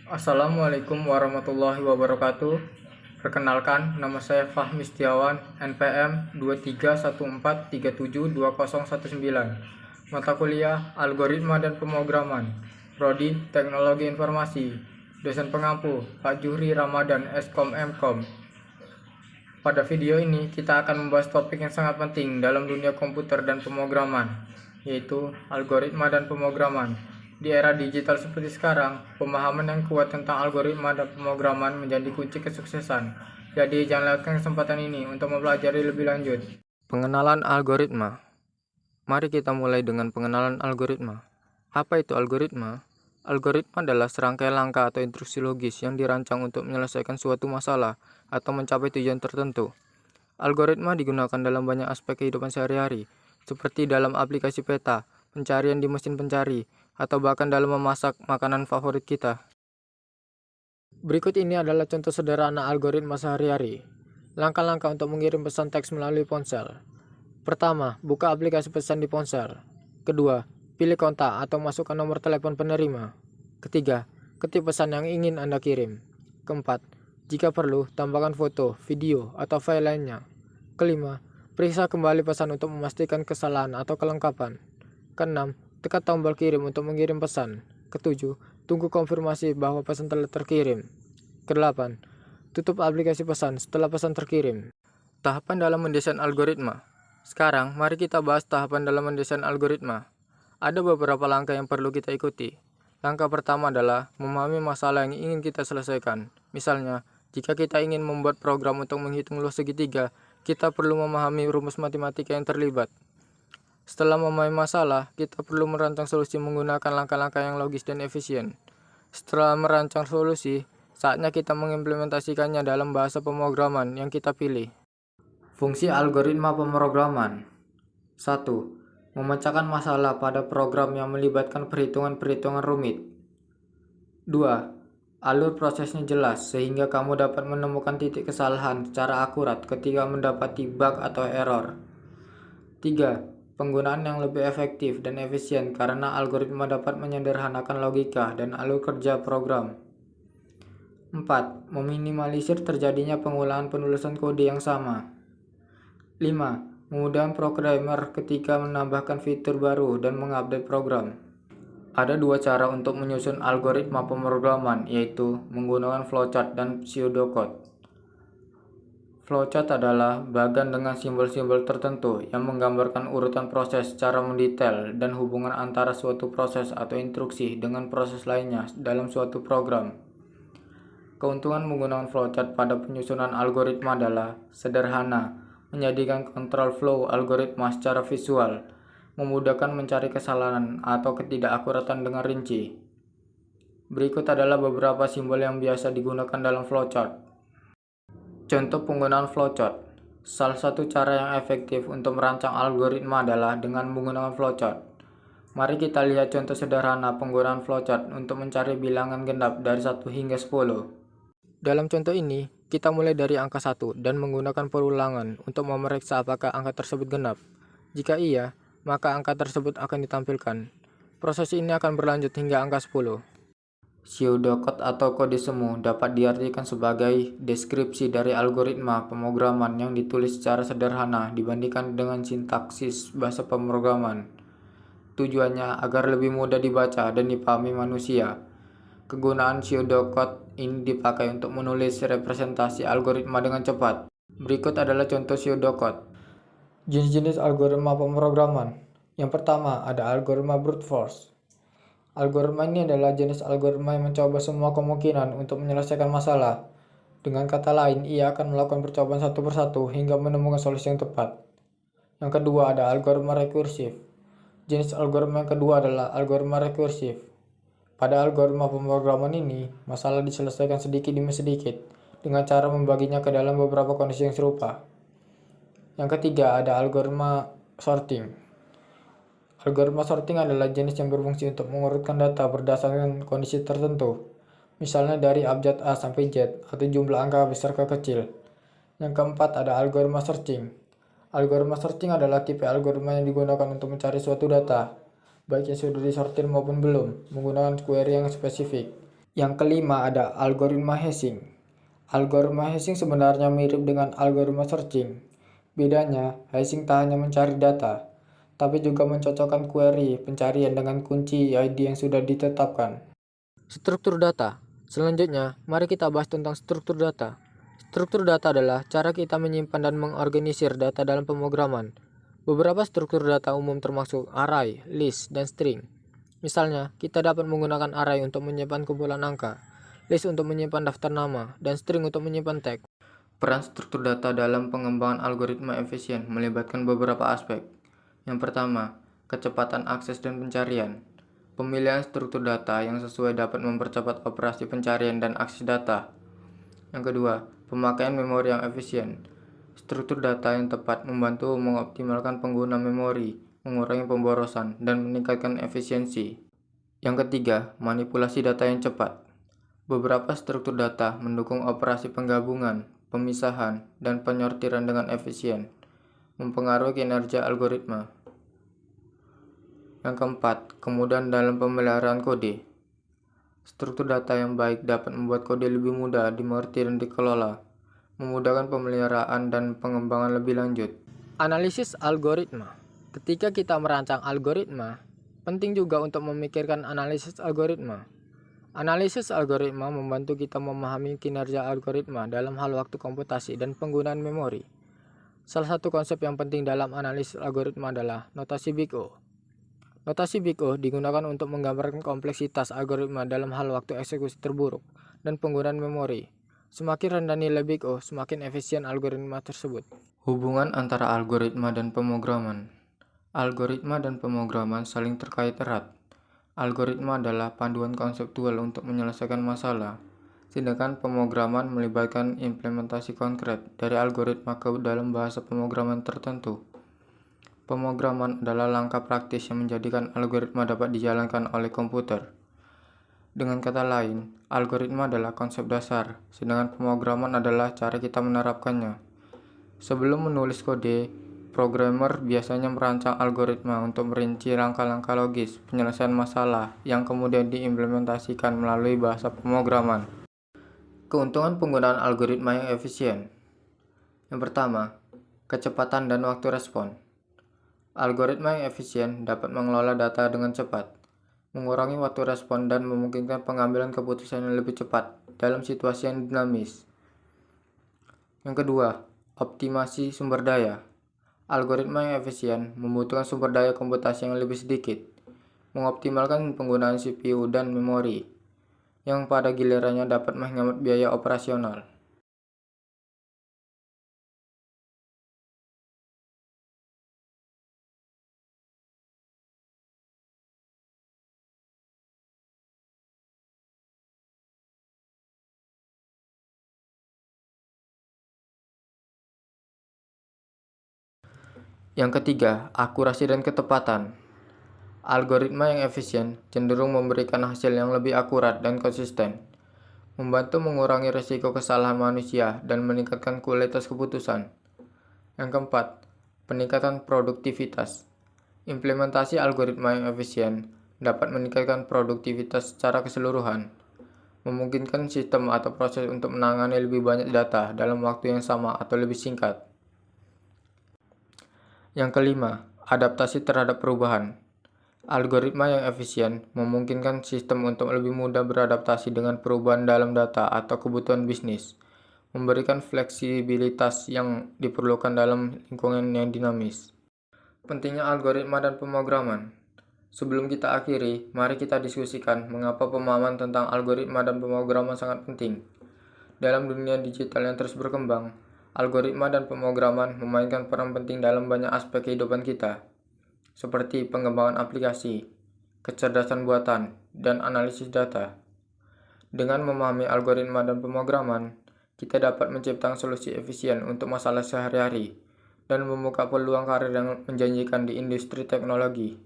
Assalamualaikum warahmatullahi wabarakatuh. Perkenalkan, nama saya Fahmi Setiawan, NPM 2314372019. Mata kuliah Algoritma dan Pemrograman, Prodi Teknologi Informasi. Dosen pengampu Pak Juhri Ramadan, Eskom Mkom. Pada video ini kita akan membahas topik yang sangat penting dalam dunia komputer dan pemrograman, yaitu algoritma dan pemrograman. Di era digital seperti sekarang, pemahaman yang kuat tentang algoritma dan pemrograman menjadi kunci kesuksesan. Jadi jangan lewatkan kesempatan ini untuk mempelajari lebih lanjut. Pengenalan algoritma. Mari kita mulai dengan pengenalan algoritma. Apa itu algoritma? Algoritma adalah serangkaian langkah atau instruksi logis yang dirancang untuk menyelesaikan suatu masalah atau mencapai tujuan tertentu. Algoritma digunakan dalam banyak aspek kehidupan sehari-hari, seperti dalam aplikasi peta, pencarian di mesin pencari, atau bahkan dalam memasak makanan favorit kita. Berikut ini adalah contoh sederhana algoritma sehari-hari. Langkah-langkah untuk mengirim pesan teks melalui ponsel. Pertama, buka aplikasi pesan di ponsel. Kedua, pilih kontak atau masukkan nomor telepon penerima. Ketiga, ketik pesan yang ingin Anda kirim. Keempat, jika perlu, tambahkan foto, video, atau file lainnya. Kelima, periksa kembali pesan untuk memastikan kesalahan atau kelengkapan. Keenam, tekan tombol kirim untuk mengirim pesan. Ketujuh, tunggu konfirmasi bahwa pesan telah terkirim. Kedelapan, tutup aplikasi pesan setelah pesan terkirim. Tahapan dalam mendesain algoritma. Sekarang, mari kita bahas tahapan dalam mendesain algoritma. Ada beberapa langkah yang perlu kita ikuti. Langkah pertama adalah memahami masalah yang ingin kita selesaikan. Misalnya, jika kita ingin membuat program untuk menghitung luas segitiga, kita perlu memahami rumus matematika yang terlibat. Setelah memahami masalah, kita perlu merancang solusi menggunakan langkah-langkah yang logis dan efisien. Setelah merancang solusi, saatnya kita mengimplementasikannya dalam bahasa pemrograman yang kita pilih. Fungsi algoritma pemrograman. 1. Memecahkan masalah pada program yang melibatkan perhitungan-perhitungan rumit. 2. Alur prosesnya jelas sehingga kamu dapat menemukan titik kesalahan secara akurat ketika mendapati bug atau error. 3. Penggunaan yang lebih efektif dan efisien karena algoritma dapat menyederhanakan logika dan alur kerja program. 4. Meminimalisir terjadinya pengulangan penulisan kode yang sama. 5. Memudahkan programmer ketika menambahkan fitur baru dan mengupdate program. Ada dua cara untuk menyusun algoritma pemrograman, yaitu menggunakan flowchart dan pseudocode. Flowchart adalah bagan dengan simbol-simbol tertentu yang menggambarkan urutan proses secara mendetail dan hubungan antara suatu proses atau instruksi dengan proses lainnya dalam suatu program. Keuntungan menggunakan flowchart pada penyusunan algoritma adalah sederhana, menjadikan kontrol flow algoritma secara visual, memudahkan mencari kesalahan atau ketidakakuratan dengan rinci. Berikut adalah beberapa simbol yang biasa digunakan dalam flowchart. Contoh penggunaan flowchart. Salah satu cara yang efektif untuk merancang algoritma adalah dengan menggunakan flowchart. Mari kita lihat contoh sederhana penggunaan flowchart untuk mencari bilangan genap dari 1 hingga 10. Dalam contoh ini, kita mulai dari angka 1 dan menggunakan perulangan untuk memeriksa apakah angka tersebut genap. Jika iya, maka angka tersebut akan ditampilkan. Proses ini akan berlanjut hingga angka 10. Pseudocode atau kode semu dapat diartikan sebagai deskripsi dari algoritma pemrograman yang ditulis secara sederhana dibandingkan dengan sintaksis bahasa pemrograman. Tujuannya agar lebih mudah dibaca dan dipahami manusia. Kegunaan pseudocode ini dipakai untuk menulis representasi algoritma dengan cepat. Berikut adalah contoh pseudocode. Jenis-jenis algoritma pemrograman. Yang pertama ada algoritma brute force. Algoritma ini adalah jenis algoritma yang mencoba semua kemungkinan untuk menyelesaikan masalah. Dengan kata lain, ia akan melakukan percobaan satu persatu hingga menemukan solusi yang tepat. Yang kedua ada algoritma rekursif. Jenis algoritma yang kedua adalah algoritma rekursif. Pada algoritma pemrograman ini, masalah diselesaikan sedikit demi sedikit dengan cara membaginya ke dalam beberapa kondisi yang serupa. Yang ketiga ada algoritma sorting. Algoritma sorting adalah jenis yang berfungsi untuk mengurutkan data berdasarkan kondisi tertentu, misalnya dari abjad A sampai Z atau jumlah angka besar ke kecil. Yang keempat ada algoritma searching. Algoritma searching adalah tipe algoritma yang digunakan untuk mencari suatu data, baik yang sudah disortir maupun belum, menggunakan query yang spesifik. Yang kelima ada algoritma hashing. Algoritma hashing sebenarnya mirip dengan algoritma searching. Bedanya, hashing tak hanya mencari data, tapi juga mencocokkan query pencarian dengan kunci ID yang sudah ditetapkan. Struktur data. Selanjutnya, mari kita bahas tentang struktur data. Struktur data adalah cara kita menyimpan dan mengorganisir data dalam pemrograman. Beberapa struktur data umum termasuk array, list, dan string. Misalnya, kita dapat menggunakan array untuk menyimpan kumpulan angka, list untuk menyimpan daftar nama, dan string untuk menyimpan teks. Peran struktur data dalam pengembangan algoritma efisien melibatkan beberapa aspek. Yang pertama, kecepatan akses dan pencarian. Pemilihan struktur data yang sesuai dapat mempercepat operasi pencarian dan akses data. Yang kedua, pemakaian memori yang efisien. Struktur data yang tepat membantu mengoptimalkan pengguna memori, mengurangi pemborosan, dan meningkatkan efisiensi. Yang ketiga, manipulasi data yang cepat. Beberapa struktur data mendukung operasi penggabungan, pemisahan, dan penyortiran dengan efisien, mempengaruhi kinerja algoritma. Yang keempat, kemudahan dalam pemeliharaan kode. Struktur data yang baik dapat membuat kode lebih mudah dimengerti dan dikelola, memudahkan pemeliharaan dan pengembangan lebih lanjut. Analisis algoritma. Ketika kita merancang algoritma, penting juga untuk memikirkan analisis algoritma. Analisis algoritma membantu kita memahami kinerja algoritma dalam hal waktu komputasi dan penggunaan memori. Salah satu konsep yang penting dalam analisis algoritma adalah notasi Big O. Notasi Big O digunakan untuk menggambarkan kompleksitas algoritma dalam hal waktu eksekusi terburuk dan penggunaan memori. Semakin rendah nilai Big O, semakin efisien algoritma tersebut. Hubungan antara algoritma dan pemrograman. Algoritma dan pemrograman saling terkait erat. Algoritma adalah panduan konseptual untuk menyelesaikan masalah, sedangkan pemrograman melibatkan implementasi konkret dari algoritma ke dalam bahasa pemrograman tertentu. Pemrograman adalah langkah praktis yang menjadikan algoritma dapat dijalankan oleh komputer. Dengan kata lain, algoritma adalah konsep dasar, sedangkan pemrograman adalah cara kita menerapkannya. Sebelum menulis kode, programmer biasanya merancang algoritma untuk merinci langkah-langkah logis penyelesaian masalah yang kemudian diimplementasikan melalui bahasa pemrograman. Keuntungan penggunaan algoritma yang efisien. Yang pertama, kecepatan dan waktu respon. Algoritma yang efisien dapat mengelola data dengan cepat, mengurangi waktu respon dan memungkinkan pengambilan keputusan yang lebih cepat dalam situasi yang dinamis. Yang kedua, optimasi sumber daya. Algoritma yang efisien membutuhkan sumber daya komputasi yang lebih sedikit, mengoptimalkan penggunaan CPU dan memori, yang pada gilirannya dapat menghemat biaya operasional. Yang ketiga, akurasi dan ketepatan. Algoritma yang efisien cenderung memberikan hasil yang lebih akurat dan konsisten, membantu mengurangi risiko kesalahan manusia dan meningkatkan kualitas keputusan. Yang keempat, peningkatan produktivitas. Implementasi algoritma yang efisien dapat meningkatkan produktivitas secara keseluruhan, memungkinkan sistem atau proses untuk menangani lebih banyak data dalam waktu yang sama atau lebih singkat. Yang kelima, adaptasi terhadap perubahan. Algoritma yang efisien memungkinkan sistem untuk lebih mudah beradaptasi dengan perubahan dalam data atau kebutuhan bisnis, memberikan fleksibilitas yang diperlukan dalam lingkungan yang dinamis. Pentingnya algoritma dan pemrograman. Sebelum kita akhiri, mari kita diskusikan mengapa pemahaman tentang algoritma dan pemrograman sangat penting. Dalam dunia digital yang terus berkembang, algoritma dan pemrograman memainkan peran penting dalam banyak aspek kehidupan kita, seperti pengembangan aplikasi, kecerdasan buatan, dan analisis data. Dengan memahami algoritma dan pemrograman, kita dapat menciptakan solusi efisien untuk masalah sehari-hari dan membuka peluang karir yang menjanjikan di industri teknologi.